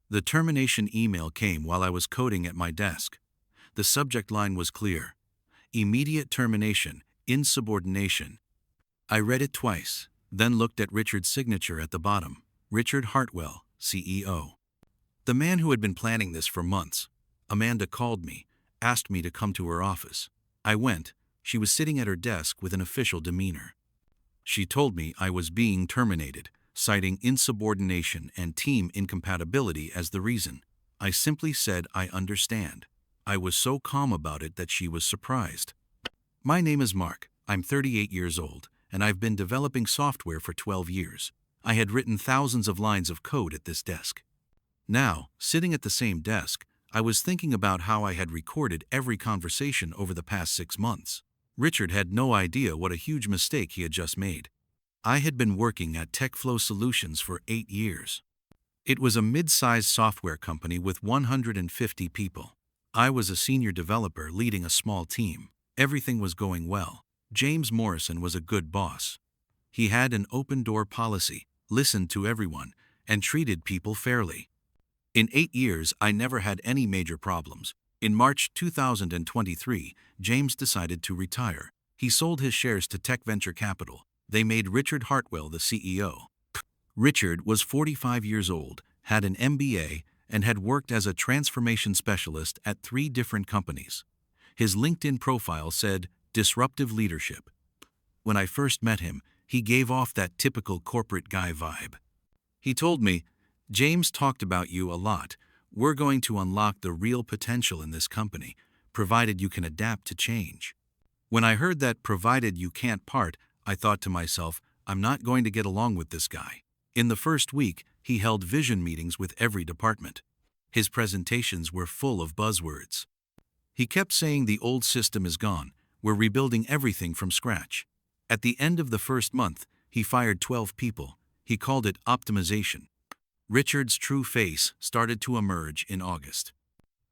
The termination email came while I was coding at my desk. The subject line was clear: immediate termination, insubordination. I read it twice, then looked at Richard's signature at the bottom. Richard Hartwell, CEO. The man who had been planning this for months. Amanda called me, asked me to come to her office. I went. She was sitting at her desk with an official demeanor. She told me I was being terminated, citing insubordination and team incompatibility as the reason. I simply said I understand. I was so calm about it that she was surprised. My name is Mark. I'm 38 years old, and I've been developing software for 12 years. I had written thousands of lines of code at this desk. Now, sitting at the same desk, I was thinking about how I had recorded every conversation over the past 6 months. Richard had no idea what a huge mistake he had just made. I had been working at TechFlow Solutions for 8 years. It was a mid-sized software company with 150 people. I was a senior developer leading a small team. Everything was going well. James Morrison was a good boss. He had an open-door policy, listened to everyone, and treated people fairly. In 8 years, I never had any major problems. In March 2023, James decided to retire. He sold his shares to Tech Venture Capital. They made Richard Hartwell the CEO. Richard was 45 years old, had an MBA, and had worked as a transformation specialist at 3 different companies. His LinkedIn profile said, "Disruptive Leadership." When I first met him, he gave off that typical corporate guy vibe. He told me, "James talked about you a lot. We're going to unlock the real potential in this company, provided you can adapt to change." When I heard that "provided you can't part," I thought to myself, I'm not going to get along with this guy. In the first week, he held vision meetings with every department. His presentations were full of buzzwords. He kept saying the old system is gone, we're rebuilding everything from scratch. At the end of the first month, he fired 12 people. He called it optimization. Richard's true face started to emerge in August.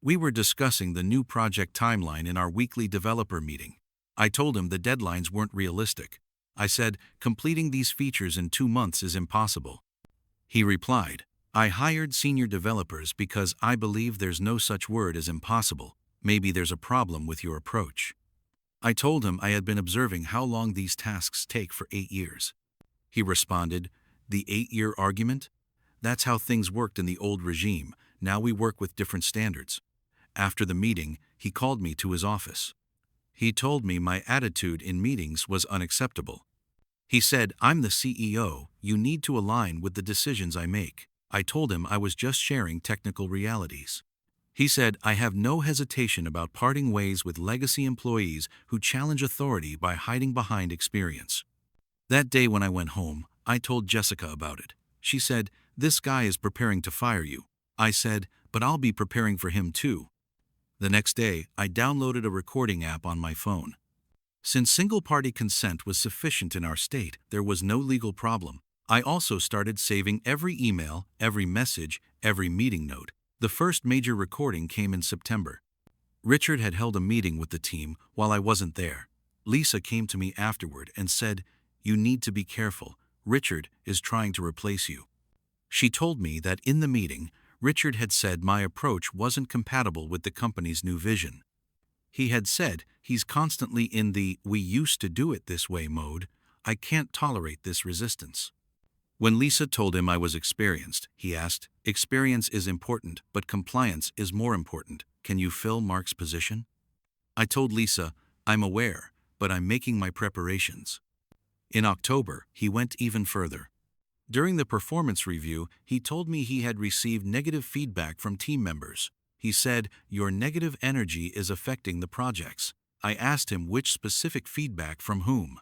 We were discussing the new project timeline in our weekly developer meeting. I told him the deadlines weren't realistic. I said, completing these features in 2 months is impossible. He replied, I hired senior developers because I believe there's no such word as impossible. Maybe there's a problem with your approach. I told him I had been observing how long these tasks take for 8 years. He responded, the 8-year argument? That's how things worked in the old regime. Now we work with different standards. After the meeting, he called me to his office. He told me my attitude in meetings was unacceptable. He said, I'm the CEO, you need to align with the decisions I make. I told him I was just sharing technical realities. He said, I have no hesitation about parting ways with legacy employees who challenge authority by hiding behind experience. That day when I went home, I told Jessica about it. She said, this guy is preparing to fire you. I said, but I'll be preparing for him too. The next day, I downloaded a recording app on my phone. Since single-party consent was sufficient in our state, there was no legal problem. I also started saving every email, every message, every meeting note. The first major recording came in September. Richard had held a meeting with the team while I wasn't there. Lisa came to me afterward and said, you need to be careful. Richard is trying to replace you. She told me that in the meeting, Richard had said my approach wasn't compatible with the company's new vision. He had said he's constantly in the "we used to do it this way" mode. I can't tolerate this resistance. When Lisa told him I was experienced, he asked, experience is important, but compliance is more important. Can you fill Mark's position? I told Lisa, I'm aware, but I'm making my preparations. In October, he went even further. During the performance review, he told me he had received negative feedback from team members. He said, your negative energy is affecting the projects. I asked him which specific feedback from whom.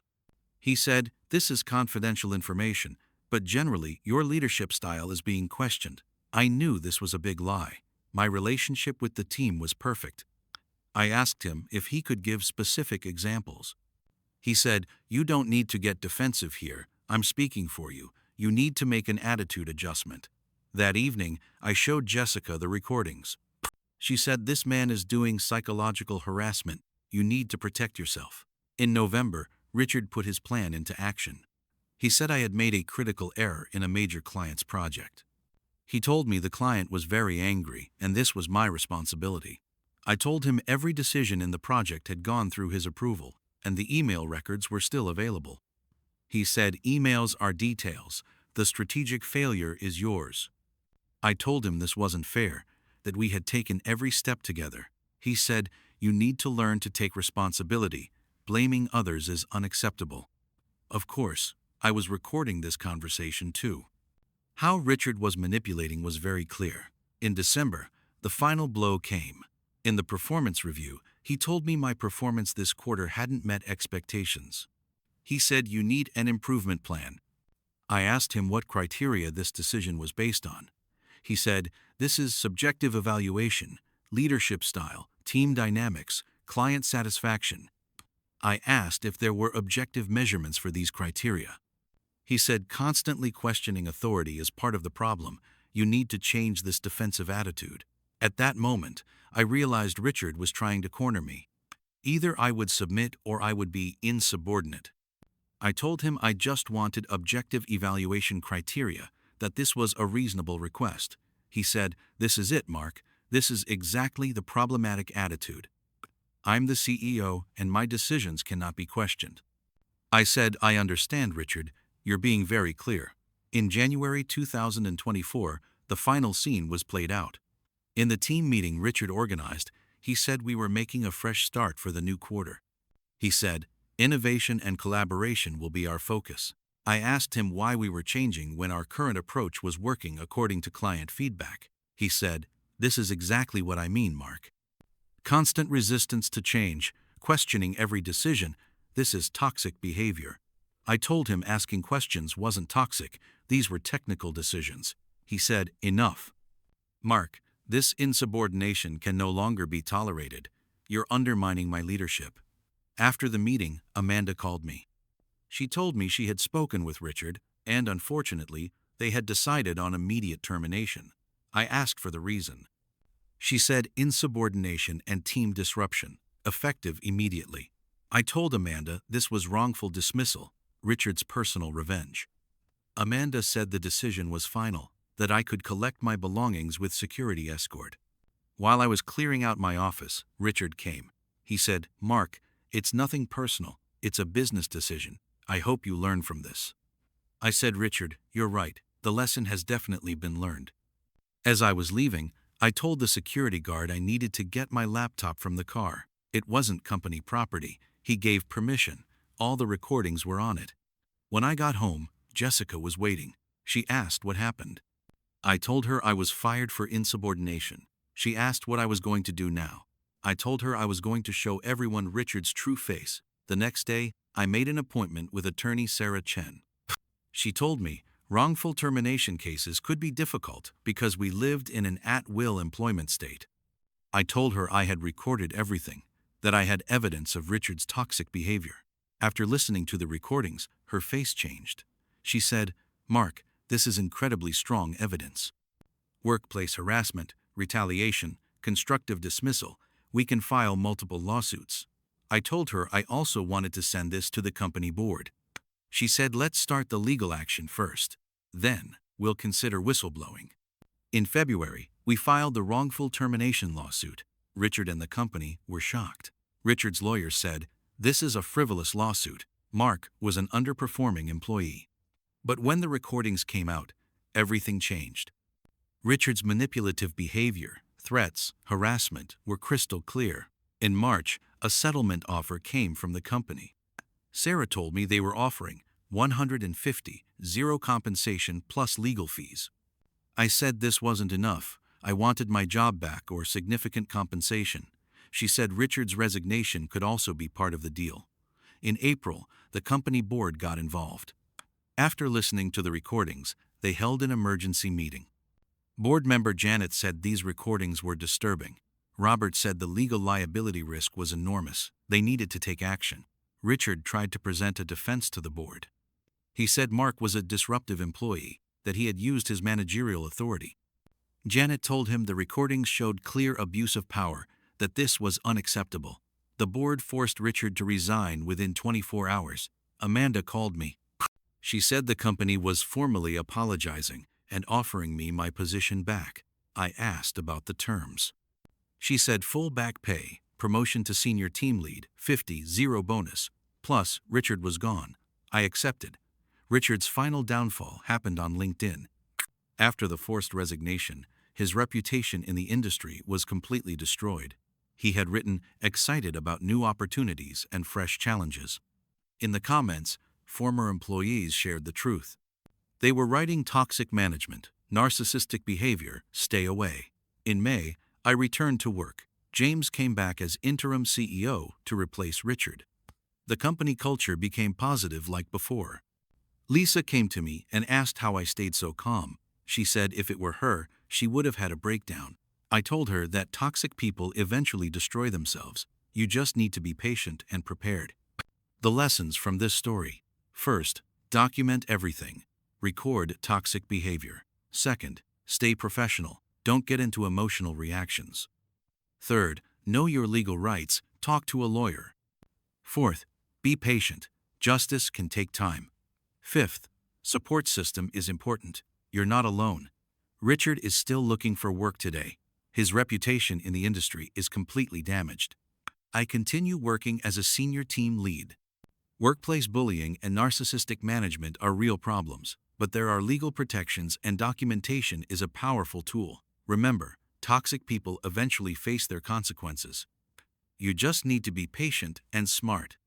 He said, this is confidential information, but generally your leadership style is being questioned. I knew this was a big lie. My relationship with the team was perfect. I asked him if he could give specific examples. He said, you don't need to get defensive here. I'm speaking for you. You need to make an attitude adjustment. That evening, I showed Jessica the recordings. She said, this man is doing psychological harassment. You need to protect yourself. In November, Richard put his plan into action. He said I had made a critical error in a major client's project. He told me the client was very angry and this was my responsibility. I told him every decision in the project had gone through his approval and the email records were still available. He said, "Emails are details. The strategic failure is yours." I told him this wasn't fair, that we had taken every step together. He said, "You need to learn to take responsibility. Blaming others is unacceptable." Of course, I was recording this conversation too. How Richard was manipulating was very clear. In December, the final blow came. In the performance review, he told me my performance this quarter hadn't met expectations. He said, "You need an improvement plan." I asked him what criteria this decision was based on. He said, "This is subjective evaluation, leadership style, team dynamics, client satisfaction." I asked if there were objective measurements for these criteria. He said, "Constantly questioning authority is part of the problem. You need to change this defensive attitude." At that moment, I realized Richard was trying to corner me. Either I would submit or I would be insubordinate. I told him I just wanted objective evaluation criteria, that this was a reasonable request. He said, "This is it, Mark. This is exactly the problematic attitude. I'm the CEO and my decisions cannot be questioned." I said, "I understand, Richard. You're being very clear." In January 2024, the final scene was played out. In the team meeting Richard organized, he said we were making a fresh start for the new quarter. He said, "Innovation and collaboration will be our focus." I asked him why we were changing when our current approach was working according to client feedback. He said, "This is exactly what I mean, Mark. Constant resistance to change, questioning every decision, this is toxic behavior." I told him asking questions wasn't toxic, these were technical decisions. He said, "Enough. Mark, this insubordination can no longer be tolerated. You're undermining my leadership." After the meeting, Amanda called me. She told me she had spoken with Richard, and unfortunately, they had decided on immediate termination. I asked for the reason. She said insubordination and team disruption, effective immediately. I told Amanda this was wrongful dismissal, Richard's personal revenge. Amanda said the decision was final, that I could collect my belongings with security escort. While I was clearing out my office, Richard came. He said, "Mark, it's nothing personal, it's a business decision. I hope you learn from this." I said, "Richard, you're right, the lesson has definitely been learned." As I was leaving, I told the security guard I needed to get my laptop from the car. It wasn't company property. He gave permission. All the recordings were on it. When I got home, Jessica was waiting. She asked what happened. I told her I was fired for insubordination. She asked what I was going to do now. I told her I was going to show everyone Richard's true face. The next day, I made an appointment with attorney Sarah Chen. She told me wrongful termination cases could be difficult because we lived in an at-will employment state. I told her I had recorded everything, that I had evidence of Richard's toxic behavior. After listening to the recordings, her face changed. She said, "Mark, this is incredibly strong evidence. Workplace harassment, retaliation, constructive dismissal, we can file multiple lawsuits." I told her I also wanted to send this to the company board. She said, "Let's start the legal action first. Then, we'll consider whistleblowing." In February, we filed the wrongful termination lawsuit. Richard and the company were shocked. Richard's lawyer said, "This is a frivolous lawsuit. Mark was an underperforming employee." But when the recordings came out, everything changed. Richard's manipulative behavior, threats, harassment were crystal clear. In March, a settlement offer came from the company. Sarah told me they were offering $150, zero compensation plus legal fees. I said this wasn't enough. I wanted my job back or significant compensation. She said Richard's resignation could also be part of the deal. In April, the company board got involved. After listening to the recordings, they held an emergency meeting. Board member Janet said these recordings were disturbing. Robert said the legal liability risk was enormous. They needed to take action. Richard tried to present a defense to the board. He said Mark was a disruptive employee, that he had used his managerial authority. Janet told him the recordings showed clear abuse of power, that this was unacceptable. The board forced Richard to resign within 24 hours. Amanda called me. She said the company was formally apologizing and offering me my position back. I asked about the terms. She said full back pay, promotion to senior team lead, 50, zero bonus. Plus, Richard was gone. I accepted. Richard's final downfall happened on LinkedIn. After the forced resignation, his reputation in the industry was completely destroyed. He had written, excited about new opportunities and fresh challenges. In the comments, former employees shared the truth. They were writing toxic management, narcissistic behavior, stay away. In May, I returned to work. James came back as interim CEO to replace Richard. The company culture became positive like before. Lisa came to me and asked how I stayed so calm. She said if it were her, she would have had a breakdown. I told her that toxic people eventually destroy themselves. You just need to be patient and prepared. The lessons from this story. First, document everything. Record toxic behavior. Second, stay professional. Don't get into emotional reactions. Third, know your legal rights. Talk to a lawyer. Fourth, be patient. Justice can take time. Fifth, support system is important. You're not alone. Richard is still looking for work today. His reputation in the industry is completely damaged. I continue working as a senior team lead. Workplace bullying and narcissistic management are real problems, but there are legal protections and documentation is a powerful tool. Remember, toxic people eventually face their consequences. You just need to be patient and smart.